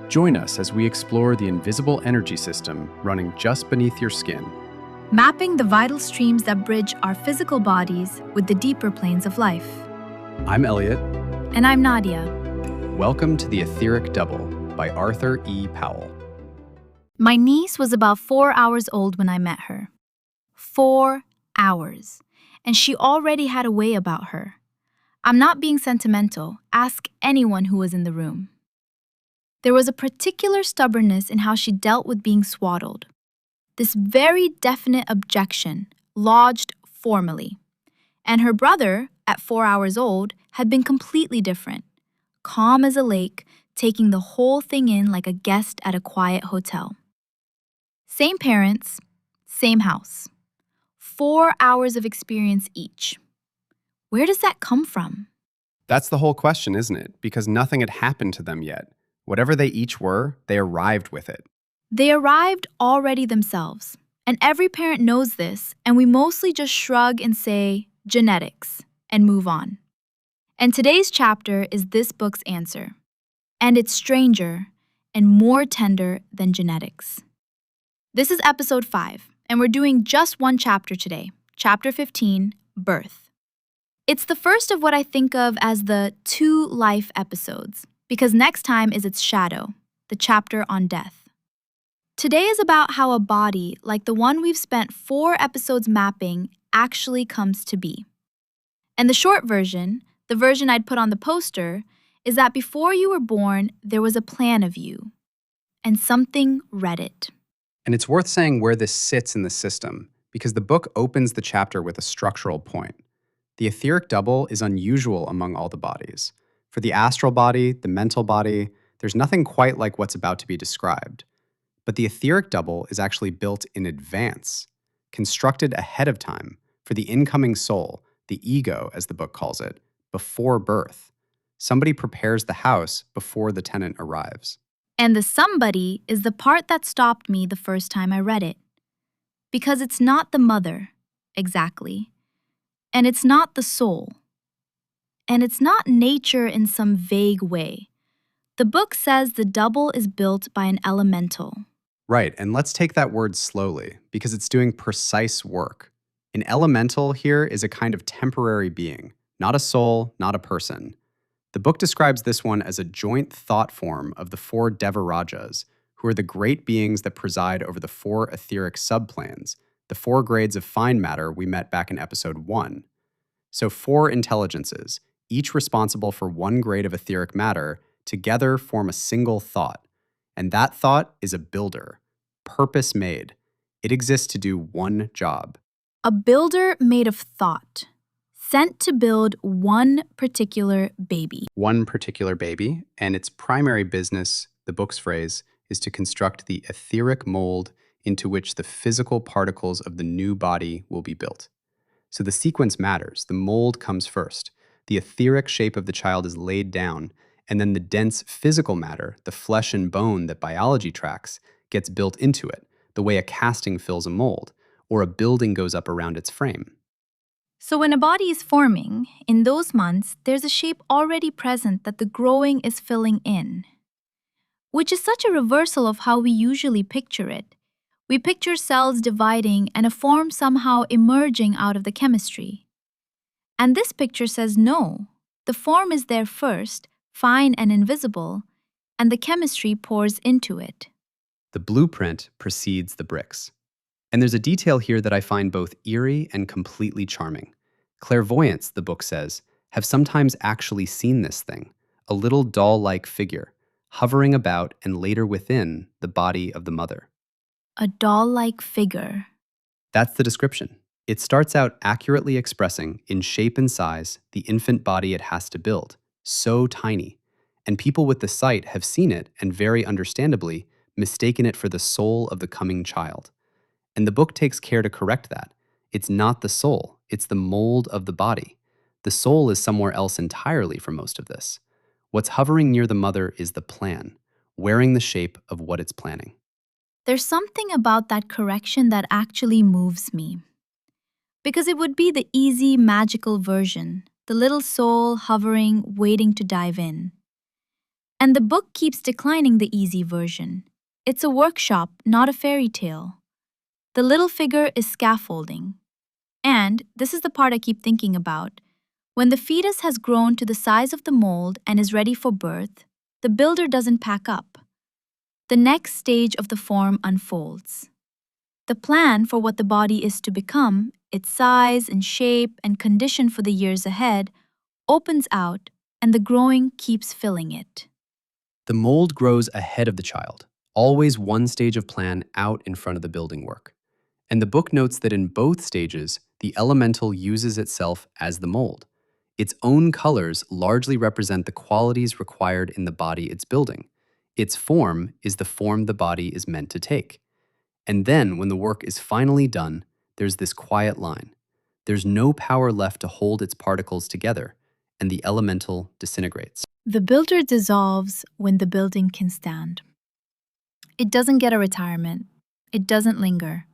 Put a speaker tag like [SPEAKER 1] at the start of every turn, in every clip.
[SPEAKER 1] Join us as we explore the invisible energy system running just beneath your skin.
[SPEAKER 2] Mapping the vital streams that bridge our physical bodies with the deeper planes of life.
[SPEAKER 1] I'm Elliot.
[SPEAKER 2] And I'm Nadia.
[SPEAKER 1] Welcome to the Etheric Double by Arthur E. Powell.
[SPEAKER 2] My niece was about 4 hours old when I met her. 4 hours. And she already had a way about her. I'm not being sentimental. Ask anyone who was in the room. There was a particular stubbornness in how she dealt with being swaddled. This very definite objection, lodged formally. And her brother, at 4 hours old, had been completely different. Calm as a lake, taking the whole thing in like a guest at a quiet hotel. Same parents, same house. 4 hours of experience each. Where does that come from?
[SPEAKER 1] That's the whole question, isn't it? Because nothing had happened to them yet. Whatever they each were, they arrived with it.
[SPEAKER 2] They arrived already themselves. And every parent knows this, and we mostly just shrug and say, genetics, and move on. And today's chapter is this book's answer. And it's stranger and more tender than genetics. This is episode 5, and we're doing just one chapter today, chapter 15, Birth. It's the first of what I think of as the 2 life episodes, because next time is its shadow, the chapter on death. Today is about how a body, like the one we've spent 4 episodes mapping, actually comes to be. And the short version, the version I'd put on the poster, is that before you were born, there was a plan of you, and something read it.
[SPEAKER 1] And it's worth saying where this sits in the system, because the book opens the chapter with a structural point. The etheric double is unusual among all the bodies. For the astral body, the mental body, there's nothing quite like what's about to be described. But the etheric double is actually built in advance, constructed ahead of time for the incoming soul, the ego, as the book calls it, before birth. Somebody prepares the house before the tenant arrives.
[SPEAKER 2] And the somebody is the part that stopped me the first time I read it. Because it's not the mother, exactly. And it's not the soul. And it's not nature in some vague way. The book says the double is built by an elemental.
[SPEAKER 1] Right, and let's take that word slowly, because it's doing precise work. An elemental here is a kind of temporary being, not a soul, not a person. The book describes this one as a joint thought form of the 4 Devarajas, who are the great beings that preside over the 4 etheric subplans, the 4 grades of fine matter we met back in episode 1. So 4 intelligences, each responsible for 1 grade of etheric matter, together form a single thought. And that thought is a builder, purpose-made. It exists to do one job.
[SPEAKER 2] A builder made of thought, sent to build one particular baby.
[SPEAKER 1] One particular baby, and its primary business, the book's phrase, is to construct the etheric mold into which the physical particles of the new body will be built. So the sequence matters. The mold comes first. The etheric shape of the child is laid down, and then the dense physical matter, the flesh and bone that biology tracks, gets built into it, the way a casting fills a mold, or a building goes up around its frame.
[SPEAKER 2] So when a body is forming, in those months, there's a shape already present that the growing is filling in, which is such a reversal of how we usually picture it. We picture cells dividing and a form somehow emerging out of the chemistry. And this picture says no, the form is there first, fine and invisible, and the chemistry pours into it.
[SPEAKER 1] The blueprint precedes the bricks. And there's a detail here that I find both eerie and completely charming. Clairvoyants, the book says, have sometimes actually seen this thing, a little doll-like figure, hovering about and later within the body of the mother.
[SPEAKER 2] A doll-like figure.
[SPEAKER 1] That's the description. It starts out accurately expressing, in shape and size, the infant body it has to build, so tiny. And people with the sight have seen it and very understandably mistaken it for the soul of the coming child. And the book takes care to correct that. It's not the soul, it's the mold of the body. The soul is somewhere else entirely for most of this. What's hovering near the mother is the plan, wearing the shape of what it's planning.
[SPEAKER 2] There's something about that correction that actually moves me. Because it would be the easy, magical version, the little soul hovering, waiting to dive in. And the book keeps declining the easy version. It's a workshop, not a fairy tale. The little figure is scaffolding. And this is the part I keep thinking about. When the fetus has grown to the size of the mold and is ready for birth, the builder doesn't pack up. The next stage of the form unfolds. The plan for what the body is to become, its size and shape and condition for the years ahead, opens out, and the growing keeps filling it.
[SPEAKER 1] The mold grows ahead of the child, always one stage of plan out in front of the building work. And the book notes that in both stages, the elemental uses itself as the mold. Its own colors largely represent the qualities required in the body it's building. Its form is the form the body is meant to take. And then, when the work is finally done, there's this quiet line. There's no power left to hold its particles together, and the elemental disintegrates.
[SPEAKER 2] The builder dissolves when the building can stand. It doesn't get a retirement. It doesn't linger.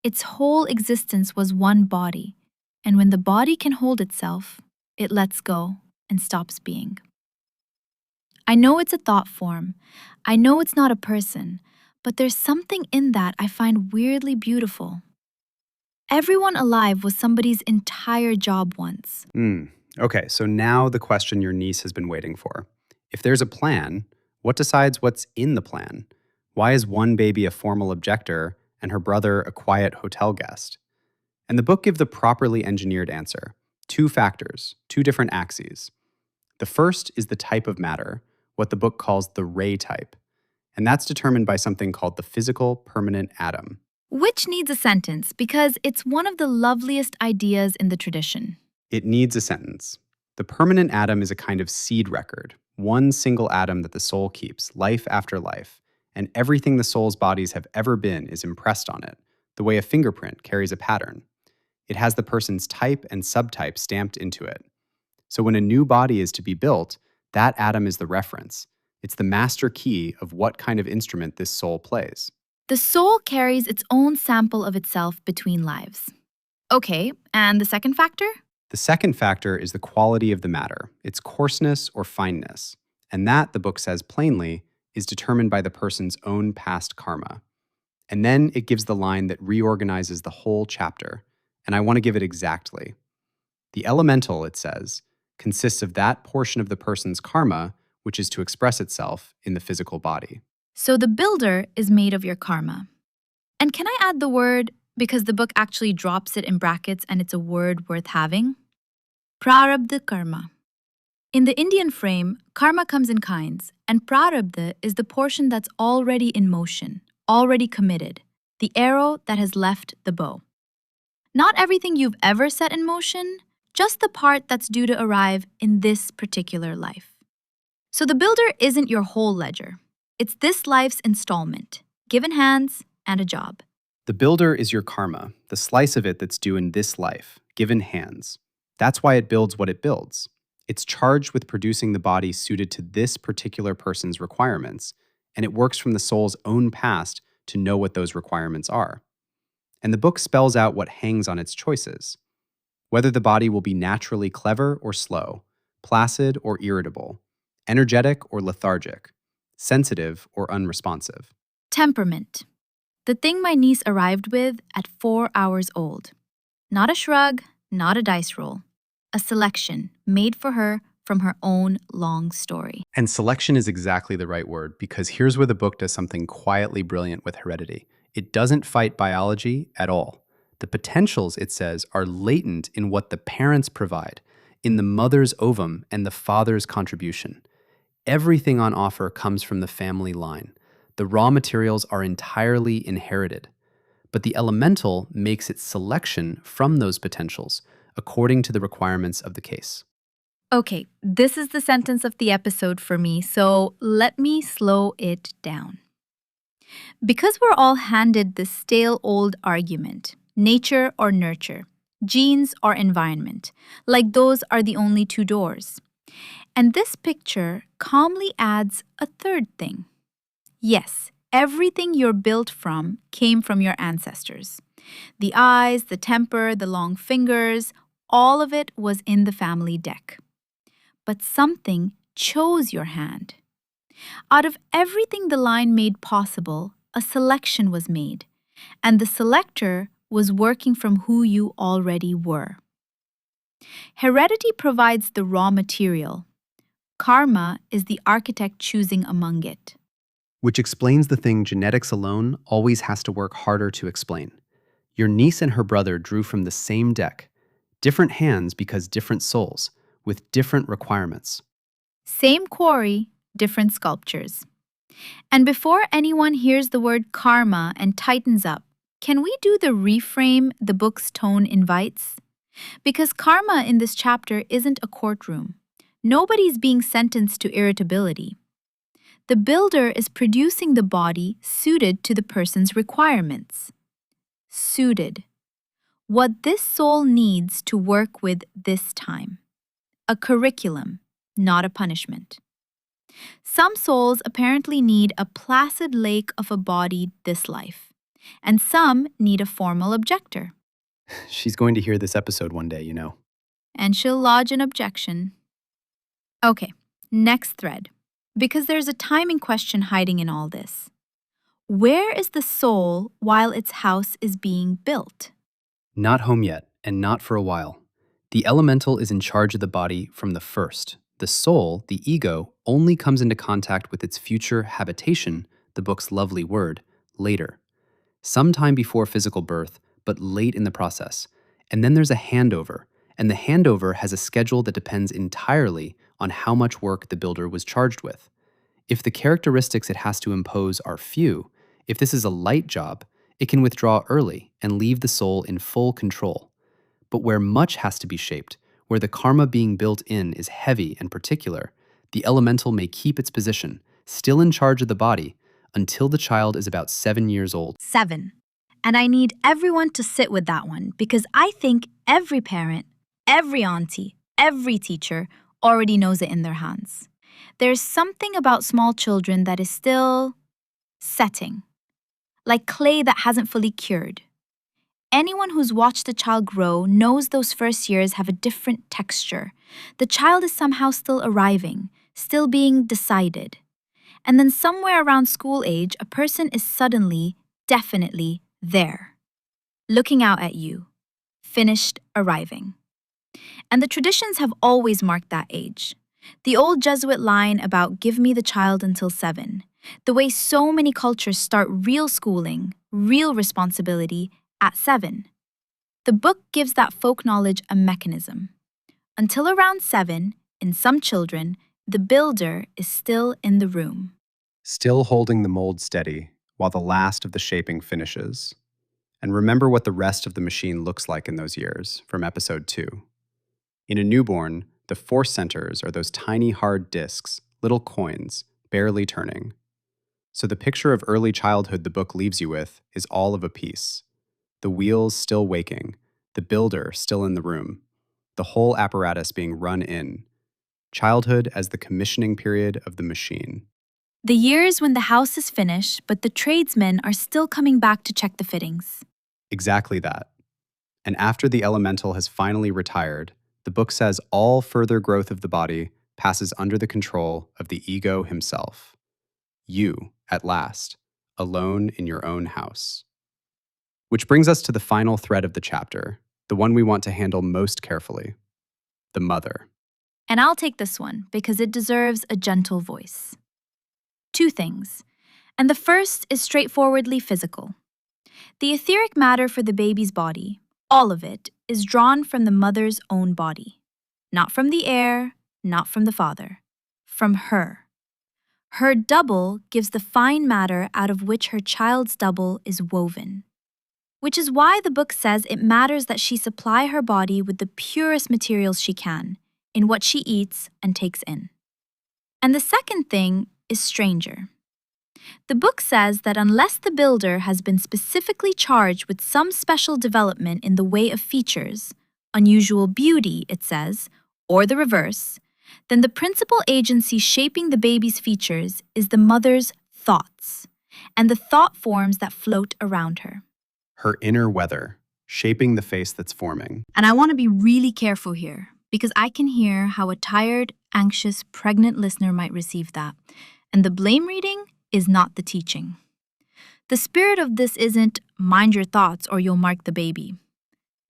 [SPEAKER 2] Its whole existence was one body, and when the body can hold itself, it lets go and stops being. I know it's a thought form. I know it's not a person, but there's something in that I find weirdly beautiful. Everyone alive was somebody's entire job once.
[SPEAKER 1] Okay, so now the question your niece has been waiting for. If there's a plan, what decides what's in the plan? Why is one baby a formal objector and her brother a quiet hotel guest? And the book gives the properly engineered answer. 2 factors, 2 different axes. The first is the type of matter, what the book calls the ray type. And that's determined by something called the physical permanent atom.
[SPEAKER 2] Which needs a sentence because it's one of the loveliest ideas in the tradition.
[SPEAKER 1] It needs a sentence. The permanent atom is a kind of seed record, one single atom that the soul keeps, life after life, and everything the soul's bodies have ever been is impressed on it, the way a fingerprint carries a pattern. It has the person's type and subtype stamped into it. So when a new body is to be built, that atom is the reference. It's the master key of what kind of instrument this soul plays.
[SPEAKER 2] The soul carries its own sample of itself between lives. Okay, and the second factor?
[SPEAKER 1] The second factor is the quality of the matter, its coarseness or fineness. And that, the book says plainly, is determined by the person's own past karma. And then it gives the line that reorganizes the whole chapter. And I want to give it exactly. The elemental, it says, consists of that portion of the person's karma which is to express itself in the physical body.
[SPEAKER 2] So the builder is made of your karma. And can I add the word, because the book actually drops it in brackets and it's a word worth having? Prarabdha karma. In the Indian frame, karma comes in kinds, and prarabdha is the portion that's already in motion, already committed, the arrow that has left the bow. Not everything you've ever set in motion, just the part that's due to arrive in this particular life. So the builder isn't your whole ledger. It's this life's installment, given hands and a job.
[SPEAKER 1] The builder is your karma, the slice of it that's due in this life, given hands. That's why it builds what it builds. It's charged with producing the body suited to this particular person's requirements, and it works from the soul's own past to know what those requirements are. And the book spells out what hangs on its choices. Whether the body will be naturally clever or slow, placid or irritable, energetic or lethargic, sensitive or unresponsive.
[SPEAKER 2] Temperament. The thing my niece arrived with at 4 hours old. Not a shrug, not a dice roll. A selection made for her from her own long story.
[SPEAKER 1] And selection is exactly the right word, because here's where the book does something quietly brilliant with heredity. It doesn't fight biology at all. The potentials, it says, are latent in what the parents provide, in the mother's ovum and the father's contribution. Everything on offer comes from the family line. The raw materials are entirely inherited. But the elemental makes its selection from those potentials, according to the requirements of the case.
[SPEAKER 2] Okay, this is the sentence of the episode for me, so let me slow it down. Because we're all handed this stale old argument, nature or nurture, genes or environment, like those are the only 2 doors. And this picture calmly adds a third thing. Yes, everything you're built from came from your ancestors. The eyes, the temper, the long fingers, all of it was in the family deck. But something chose your hand. Out of everything the line made possible, a selection was made, and the selector was working from who you already were. Heredity provides the raw material. Karma is the architect choosing among it.
[SPEAKER 1] Which explains the thing genetics alone always has to work harder to explain. Your niece and her brother drew from the same deck, different hands because different souls, with different requirements.
[SPEAKER 2] Same quarry, different sculptures. And before anyone hears the word karma and tightens up, can we do the reframe the book's tone invites? Because karma in this chapter isn't a courtroom. Nobody's being sentenced to irritability. The builder is producing the body suited to the person's requirements. Suited. What this soul needs to work with this time. A curriculum, not a punishment. Some souls apparently need a placid lake of a body this life, and some need a formal objector.
[SPEAKER 1] She's going to hear this episode one day,
[SPEAKER 2] And she'll lodge an objection. Okay, next thread. Because there's a timing question hiding in all this. Where is the soul while its house is being built?
[SPEAKER 1] Not home yet, and not for a while. The elemental is in charge of the body from the first. The soul, the ego, only comes into contact with its future habitation, the book's lovely word, later. Sometime before physical birth, but late in the process. And then there's a handover, and the handover has a schedule that depends entirely on how much work the builder was charged with. If the characteristics it has to impose are few, if this is a light job, it can withdraw early and leave the soul in full control. But where much has to be shaped, where the karma being built in is heavy and particular, the elemental may keep its position, still in charge of the body, until the child is about 7 years old.
[SPEAKER 2] 7. And I need everyone to sit with that one because I think every parent, every auntie, every teacher already knows it in their hands. There's something about small children that is still setting, like clay that hasn't fully cured. Anyone who's watched a child grow knows those first years have a different texture. The child is somehow still arriving, still being decided. And then somewhere around school age, a person is suddenly, definitely there, looking out at you, finished arriving. And the traditions have always marked that age. The old Jesuit line about give me the child until 7, the way so many cultures start real schooling, real responsibility at 7. The book gives that folk knowledge a mechanism. Until around 7, in some children, the builder is still in the room.
[SPEAKER 1] Still holding the mold steady while the last of the shaping finishes. And remember what the rest of the machine looks like in those years from episode 2. In a newborn, the force centers are those tiny hard discs, little coins, barely turning. So the picture of early childhood the book leaves you with is all of a piece. The wheels still waking, the builder still in the room, the whole apparatus being run in. Childhood as the commissioning period of the machine.
[SPEAKER 2] The years when the house is finished, but the tradesmen are still coming back to check the fittings.
[SPEAKER 1] Exactly that. And after the elemental has finally retired, the book says all further growth of the body passes under the control of the ego himself. You, at last, alone in your own house. Which brings us to the final thread of the chapter, the one we want to handle most carefully, the mother.
[SPEAKER 2] And I'll take this one because it deserves a gentle voice. 2 things, and the first is straightforwardly physical. The etheric matter for the baby's body, all of it, is drawn from the mother's own body. Not from the air, not from the father. From her. Her double gives the fine matter out of which her child's double is woven. Which is why the book says it matters that she supply her body with the purest materials she can, in what she eats and takes in. And the second thing is stranger. The book says that unless the builder has been specifically charged with some special development in the way of features, unusual beauty, it says, or the reverse, then the principal agency shaping the baby's features is the mother's thoughts, and the thought forms that float around her.
[SPEAKER 1] Her inner weather, shaping the face that's forming.
[SPEAKER 2] And I want to be really careful here, because I can hear how a tired, anxious, pregnant listener might receive that. And the blame reading is not the teaching. The spirit of this isn't mind your thoughts or you'll mark the baby.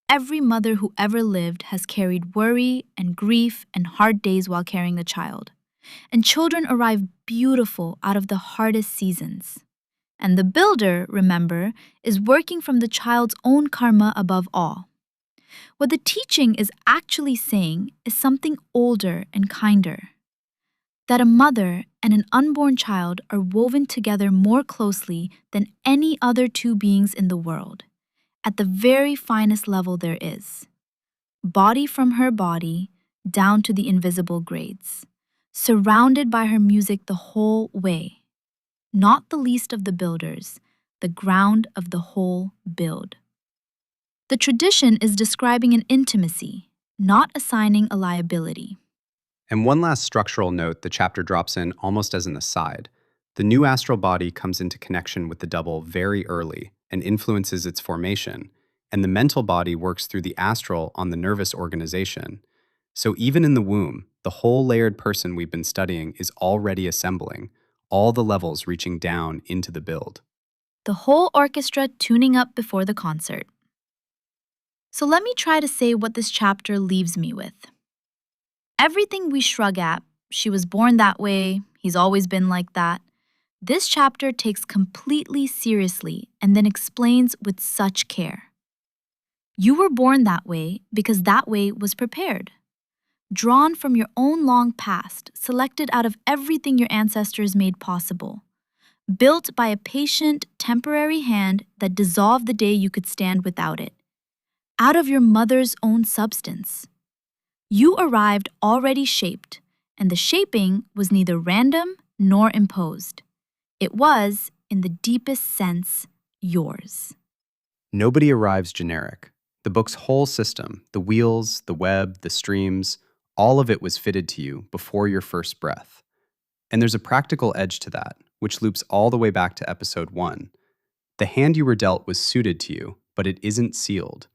[SPEAKER 2] Every mother who ever lived has carried worry and grief and hard days while carrying the child. And children arrive beautiful out of the hardest seasons. And the builder, remember, is working from the child's own karma above all. What the teaching is actually saying is something older and kinder. That a mother and an unborn child are woven together more closely than any other two beings in the world, at the very finest level there is. Body from her body, down to the invisible grades, surrounded by her music the whole way. Not the least of the builders, the ground of the whole build. The tradition is describing an intimacy, not assigning a liability.
[SPEAKER 1] And one last structural note the chapter drops in almost as an aside. The new astral body comes into connection with the double very early and influences its formation, and the mental body works through the astral on the nervous organization. So even in the womb, the whole layered person we've been studying is already assembling, all the levels reaching down into the build.
[SPEAKER 2] The whole orchestra tuning up before the concert. So let me try to say what this chapter leaves me with. Everything we shrug at, she was born that way, he's always been like that, this chapter takes completely seriously and then explains with such care. You were born that way because that way was prepared. Drawn from your own long past, selected out of everything your ancestors made possible. Built by a patient, temporary hand that dissolved the day you could stand without it. Out of your mother's own substance. You arrived already shaped, and the shaping was neither random nor imposed. It was, in the deepest sense, yours.
[SPEAKER 1] Nobody arrives generic. The book's whole system, the wheels, the web, the streams, all of it was fitted to you before your first breath. And there's a practical edge to that, which loops all the way back to episode 1. The hand you were dealt was suited to you, but it isn't sealed.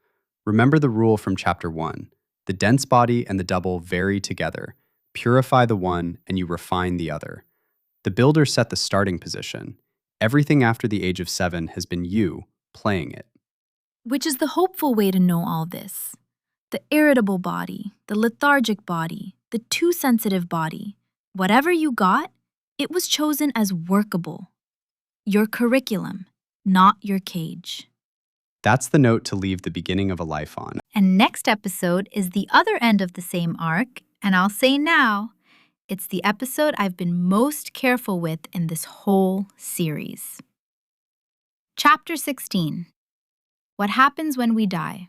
[SPEAKER 1] Remember the rule from chapter 1. The dense body and the double vary together. Purify the one and you refine the other. The builder set the starting position. Everything after the age of 7 has been you playing it.
[SPEAKER 2] Which is the hopeful way to know all this. The irritable body, the lethargic body, the too sensitive body. Whatever you got, it was chosen as workable. Your curriculum, not your cage.
[SPEAKER 1] That's the note to leave the beginning of a life on.
[SPEAKER 2] And next episode is the other end of the same arc, and I'll say now, it's the episode I've been most careful with in this whole series. Chapter 16. What happens when we die?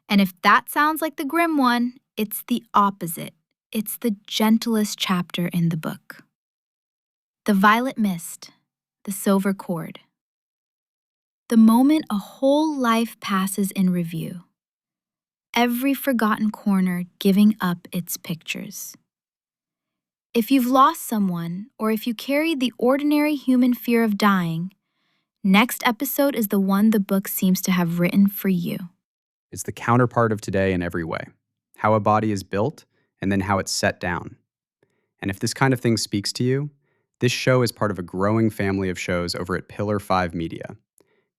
[SPEAKER 2] And if that sounds like the grim one, it's the opposite. It's the gentlest chapter in the book. The violet mist, the silver cord. The moment a whole life passes in review. Every forgotten corner giving up its pictures. If you've lost someone, or if you carry the ordinary human fear of dying, next episode is the one the book seems to have written for you.
[SPEAKER 1] It's the counterpart of today in every way. How a body is built, and then how it's set down. And if this kind of thing speaks to you, this show is part of a growing family of shows over at Pillar 5 Media.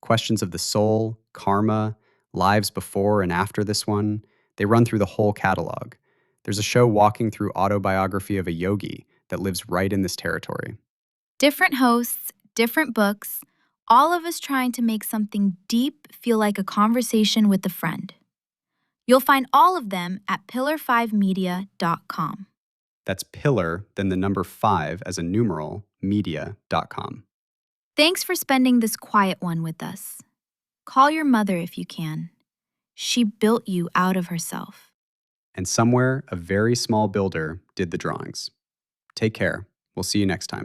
[SPEAKER 1] Questions of the soul, karma, lives before and after this one, they run through the whole catalog. There's a show walking through autobiography of a yogi that lives right in this territory.
[SPEAKER 2] Different hosts, different books, all of us trying to make something deep feel like a conversation with a friend. You'll find all of them at pillar5media.com.
[SPEAKER 1] That's pillar, then the number 5 as a numeral, media.com.
[SPEAKER 2] Thanks for spending this quiet one with us. Call your mother if you can. She built you out of herself.
[SPEAKER 1] And somewhere, a very small builder did the drawings. Take care. We'll see you next time.